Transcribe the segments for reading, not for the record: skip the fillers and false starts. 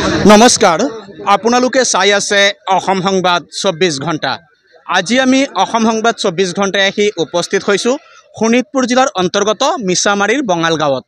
নমস্কাৰ, আপোনালোকে চাই আছে অসম সংবাদ 24 ঘণ্টা। আজি আমি অসম সংবাদ 24 ঘণ্টায় আহি উপস্থিত হৈছোঁ শোণিতপুৰ জিলাৰ অন্তৰ্গত মিছামাৰীৰ বঙাল গাঁৱত।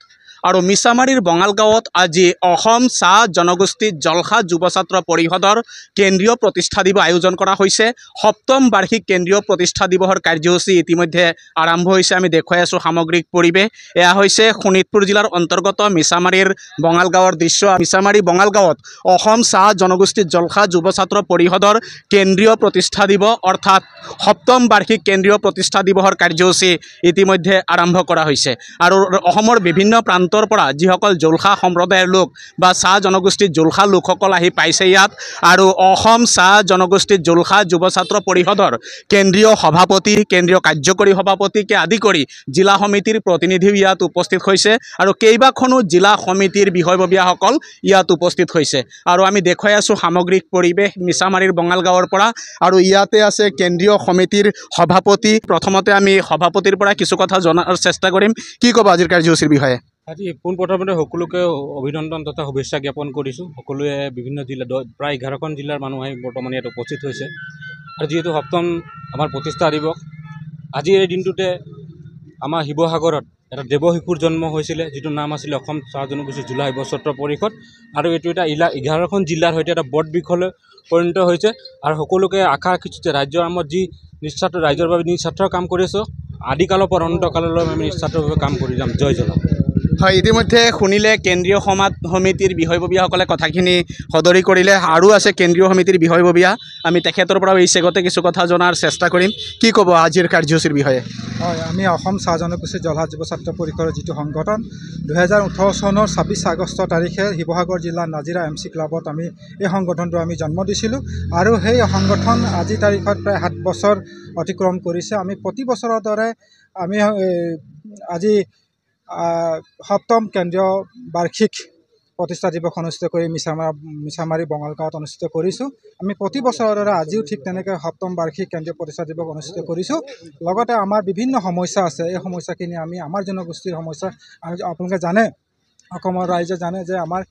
আৰু মিছামাৰীৰ বঙাল গাঁৱত আজি অসম চাহ জনগোষ্ঠী জলসা যুৱ ছাত্ৰ পৰিষদৰ কেন্দ্ৰীয় প্ৰতিষ্ঠা দিৱস আয়োজন কৰা হৈছে। সপ্তম বাৰ্ষিক কেন্দ্ৰীয় প্ৰতিষ্ঠা দিৱসৰ কাৰ্যসূচী ইতিমধ্যে আৰম্ভ হৈছে। আমি দেখুৱাই আছোঁ সামগ্ৰিক পৰিৱেশ। এয়া হৈছে শোণিতপুৰ জিলাৰ অন্তৰ্গত মিছামাৰীৰ বঙাল গাঁৱৰ দৃশ্য। মিছামাৰী বঙাল গাঁৱত অসম চাহ জনগোষ্ঠী জলসা যুৱ ছাত্ৰ পৰিষদৰ কেন্দ্ৰীয় প্ৰতিষ্ঠা দিৱস অৰ্থাৎ সপ্তম বাৰ্ষিক কেন্দ্ৰীয় প্ৰতিষ্ঠা দিৱসৰ কাৰ্যসূচী ইতিমধ্যে আৰম্ভ কৰা হৈছে। আৰু অসমৰ বিভিন্ন প্ৰান্তৰ পৰা যিসকল জলসা সম্প্ৰদায়ৰ লোক বা চাহ জনগোষ্ঠীৰ জলসা লোকসকল আহি পাইছে ইয়াত। আৰু অসম চাহ জনগোষ্ঠীৰ জলসা যুৱ ছাত্ৰ পৰিষদৰ কেন্দ্ৰীয় সভাপতি, কেন্দ্ৰীয় কাৰ্যকৰী সভাপতিকে আদি কৰি জিলা সমিতিৰ প্ৰতিনিধিও ইয়াত উপস্থিত হৈছে। আৰু কেইবাখনো জিলা সমিতিৰ বিষয়ববীয়াসকল ইয়াত উপস্থিত হৈছে। আৰু আমি দেখুৱাই আছোঁ সামগ্ৰিক পৰিৱেশ মিছামাৰীৰ বঙাল গাঁৱৰ পৰা। আৰু ইয়াতে আছে কেন্দ্ৰীয় সমিতিৰ সভাপতি। প্ৰথমতে আমি সভাপতিৰ পৰা কিছু কথা জনাৰ চেষ্টা কৰিম। কি ক'ব আজিৰ কাৰ্যসূচীৰ বিষয়ে? আজি পোনপ্ৰথমতে সকলোকে অভিনন্দন তথা শুভেচ্ছা জ্ঞাপন কৰিছোঁ। সকলোৱে বিভিন্ন জিলা প্ৰায় 11খন জিলাৰ মানুহ আহি বৰ্তমান ইয়াত উপস্থিত হৈছে। আৰু যিহেতু সপ্তম আমাৰ প্ৰতিষ্ঠা দিৱস, আজিৰ এই দিনটোতে আমাৰ শিৱসাগৰত এটা দেৱশিশুৰ জন্ম হৈছিলে, যিটো নাম আছিলে অসম চাহ জনগোষ্ঠী জলসা যুৱ ছাত্ৰ পৰিষদ। আৰু এইটো এটা 11খন জিলাৰ সৈতে এটা বট বৃক্ষলৈ পৰিণত হৈছে। আৰু সকলোকে আশা ৰাখিছোঁ যে ৰাজ্যৰ আমাৰ যি নিস্বাৰ্থ ৰাইজৰ বাবে নিস্বাৰ্থ কাম কৰি আছোঁ, আদিকালৰ পৰা অনন্তকাললৈ আমি নিস্বাৰ্থভাৱে কাম কৰি যাম। জয় জলা। হয়, ইতিমধ্যে শুনিলে কেন্দ্ৰীয় সমিতিৰ বিষয়ববীয়াসকলে কথাখিনি সদৰি কৰিলে। আৰু আছে কেন্দ্ৰীয় সমিতিৰ বিষয়ববীয়া, আমি তেখেতৰ পৰা এই চেগতে কিছু কথা জনাৰ চেষ্টা কৰিম। কি ক'ব আজিৰ কাৰ্যসূচীৰ বিষয়ে? হয়, আমি অসম চাহ জনগোষ্ঠী জলসা যুৱ ছাত্ৰ পৰিষদৰ যিটো সংগঠন 2018 চনৰ 26 আগষ্ট তাৰিখে শিৱসাগৰ জিলাৰ নাজিৰা MC ক্লাবত আমি এই সংগঠনটো আমি জন্ম দিছিলোঁ। আৰু সেই সংগঠন আজি তাৰিখত প্ৰায় 7 বছৰ অতিক্ৰম কৰিছে। আমি প্ৰতি বছৰৰ দৰে আমি আজি সপ্তম কেন্দ্ৰীয় বাৰ্ষিক প্ৰতিষ্ঠা দিৱস অনুষ্ঠিত কৰি মিছামাৰী বঙাল গাঁৱত অনুষ্ঠিত কৰিছোঁ। আমি প্ৰতি বছৰৰ দৰে আজিও ঠিক তেনেকৈ সপ্তম বাৰ্ষিক কেন্দ্ৰীয় প্ৰতিষ্ঠা দিৱস অনুষ্ঠিত কৰিছোঁ। লগতে আমাৰ বিভিন্ন সমস্যা আছে, এই সমস্যাখিনি আমি আমাৰ জনগোষ্ঠীৰ সমস্যা আপোনালোকে জানে, অসমৰ ৰাইজে জানে যে আমাৰ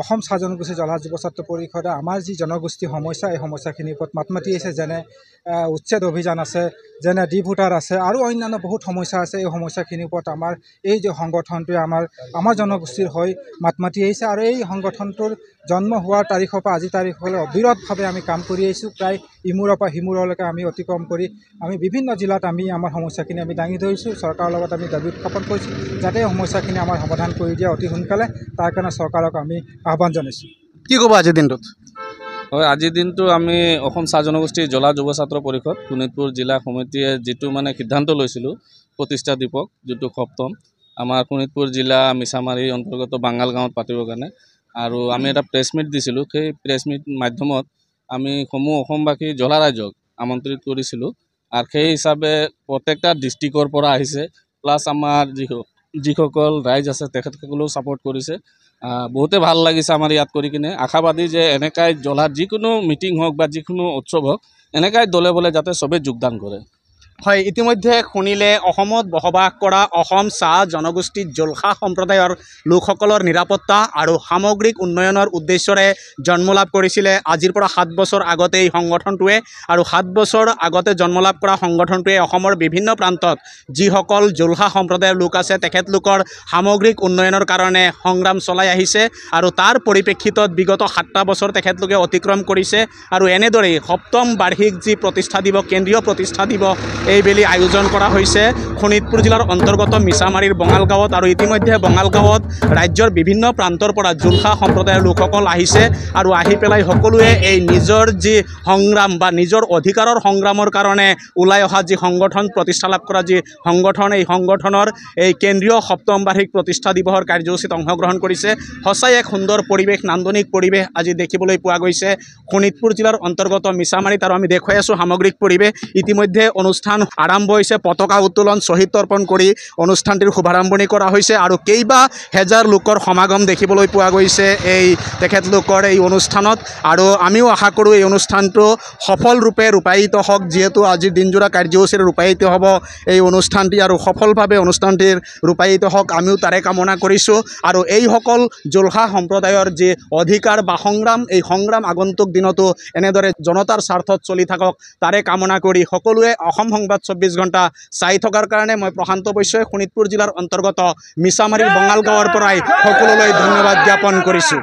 অসম চাহ জনগোষ্ঠী জলসা যুৱ ছাত্ৰ পৰিষদে আমাৰ যি জনগোষ্ঠীৰ সমস্যা, এই সমস্যাখিনিৰ ওপৰত মাত মাতি আহিছে। যেনে উচ্ছেদ অভিযান আছে, যেনে ডি ভোটাৰ আছে, আৰু অন্যান্য বহুত সমস্যা আছে। এই সমস্যাখিনিৰ ওপৰত আমাৰ এই যে সংগঠনটোৱে আমাৰ জনগোষ্ঠীৰ হৈ মাত মাতি আহিছে। আৰু এই সংগঠনটোৰ জন্ম হোৱাৰ তাৰিখৰ পৰা আজি তাৰিখলৈ অবিৰতভাৱে আমি কাম কৰি আহিছোঁ। প্ৰায় ইমূৰৰ পৰা সিমূৰলৈকে আমি অতিক্ৰম কৰি আমি বিভিন্ন জিলাত আমি আমাৰ সমস্যাখিনি আমি দাঙি ধৰিছোঁ। চৰকাৰৰ লগত আমি দাবী উত্থাপন কৰিছোঁ যাতে এই সমস্যাখিনি আমাৰ সমাধান কৰি দিয়ে অতি সোনকালে। তাৰ কাৰণে চৰকাৰক আমি আহ্বান জনাইছোঁ। কি ক'ব আজিৰ দিনটোত? হয়, আজিৰ দিনটো আমি অসম চাহ জনগোষ্ঠী জলসা যুৱ ছাত্ৰ পৰিষদ শোণিতপুৰ জিলা সমিতিয়ে যিটো সিদ্ধান্ত লৈছিলোঁ প্ৰতিষ্ঠা দিৱস যিটো সপ্তম আমাৰ শোণিতপুৰ জিলা মিছামাৰীৰ অন্তৰ্গত বাঙাল গাঁৱত পাতিবৰ কাৰণে। আৰু আমি এটা প্ৰেছ মিট দিছিলোঁ। সেই প্ৰেছ মিট মাধ্যমত আমি সমূহ অসমবাসী জলা ৰাইজক আমন্ত্ৰিত কৰিছিলোঁ। আৰু সেই হিচাপে প্ৰত্যেকটা ডিষ্ট্ৰিক্টৰ পৰা আহিছে, প্লাছ আমাৰ যিসকল ৰাইজ আছে তেখেতসকলেও ছাপোৰ্ট কৰিছে। বহুতে ভাল লাগিছে আমাৰ ইয়াত কৰি কিনে। আশাবাদী যে এনেকাই জলাত যিকোনো মিটিং হওক বা যিকোনো উৎসৱ হওক এনেকাই দলে বলে যাতে চবেই যোগদান কৰে। হয়, ইতিমধ্যে শুনিলে অসমত বসবাস কৰা অসম চাহ জনগোষ্ঠী জলসা সম্প্ৰদায়ৰ লোকসকলৰ নিৰাপত্তা আৰু সামগ্ৰিক উন্নয়নৰ উদ্দেশ্যৰে জন্মলাভ কৰিছিলে আজিৰ পৰা 7 বছৰ আগতে এই সংগঠনটোৱে। আৰু 7 বছৰ আগতে জন্মলাভ কৰা সংগঠনটোৱে অসমৰ বিভিন্ন প্ৰান্তত যিসকল জলসা সম্প্ৰদায়ৰ লোক আছে তেখেতলোকৰ সামগ্ৰিক উন্নয়নৰ কাৰণে সংগ্ৰাম চলাই আহিছে। আৰু তাৰ পৰিপ্ৰেক্ষিতত বিগত 7টা বছৰ তেখেতলোকে অতিক্ৰম কৰিছে। আৰু এনেদৰেই সপ্তম বাৰ্ষিক যি প্ৰতিষ্ঠা দিৱস, কেন্দ্ৰীয় প্ৰতিষ্ঠা দিৱস এইবেলি আয়োজন কৰা হৈছে শোণিতপুৰ জিলাৰ অন্তৰ্গত মিছামাৰীৰ বঙাল গাঁৱত। আৰু ইতিমধ্যে বঙাল গাঁৱত ৰাজ্যৰ বিভিন্ন প্ৰান্তৰ পৰা জলসা সম্প্ৰদায়ৰ লোকসকল আহিছে। আৰু আহি পেলাই সকলোৱে এই নিজৰ যি সংগ্ৰাম বা নিজৰ অধিকাৰৰ সংগ্ৰামৰ কাৰণে ওলাই অহা যি সংগঠন, প্ৰতিষ্ঠা লাভ কৰা যি সংগঠন, এই সংগঠনৰ এই কেন্দ্ৰীয় সপ্তম বাৰ্ষিক প্ৰতিষ্ঠা দিৱসৰ কাৰ্যসূচীত অংশগ্ৰহণ কৰিছে। সঁচাই এক সুন্দৰ পৰিৱেশ, নান্দনিক পৰিৱেশ আজি দেখিবলৈ পোৱা গৈছে শোণিতপুৰ জিলাৰ অন্তৰ্গত মিছামাৰীত। আৰু আমি দেখুৱাই আছোঁ সামগ্ৰিক পৰিৱেশ। ইতিমধ্যে অনুষ্ঠান অনুষ্ঠান আৰম্ভ হৈছে পতাকা উত্তোলন শ্বহীদ তৰ্পণ কৰি অনুষ্ঠানটিৰ শুভাৰম্ভণি কৰা হৈছে আৰু কেইবা হেজাৰ লোকৰ সমাগম দেখিবলৈ পোৱা গৈছে এই তেখেতলোকৰ এই অনুষ্ঠানত আৰু আমিও আশা কৰোঁ এই অনুষ্ঠানটো সফলৰূপে ৰূপায়িত হওক যিহেতু আজিৰ দিনজোৰা কাৰ্যসূচীৰে ৰূপায়িত হ'ব এই অনুষ্ঠানটি আৰু সফলভাৱে অনুষ্ঠানটিৰ ৰূপায়িত হওক আমিও তাৰে কামনা কৰিছোঁ আৰু এইসকল জোলহা সম্প্ৰদায়ৰ যি অধিকাৰ বা সংগ্ৰাম এই সংগ্ৰাম আগন্তুক দিনতো এনেদৰে জনতাৰ স্বাৰ্থত চলি থাকক তাৰে কামনা কৰি সকলোৱে অসম সংবাদ 24 ঘণ্টা চাই থকাৰ কাৰণে মই প্ৰশান্ত বৈশ্যই শোণিতপুৰ জিলাৰ অন্তৰ্গত মিছামাৰীৰ বঙাল গাঁৱৰ পৰাই সকলোলৈ ধন্যবাদ জ্ঞাপন কৰিছোঁ।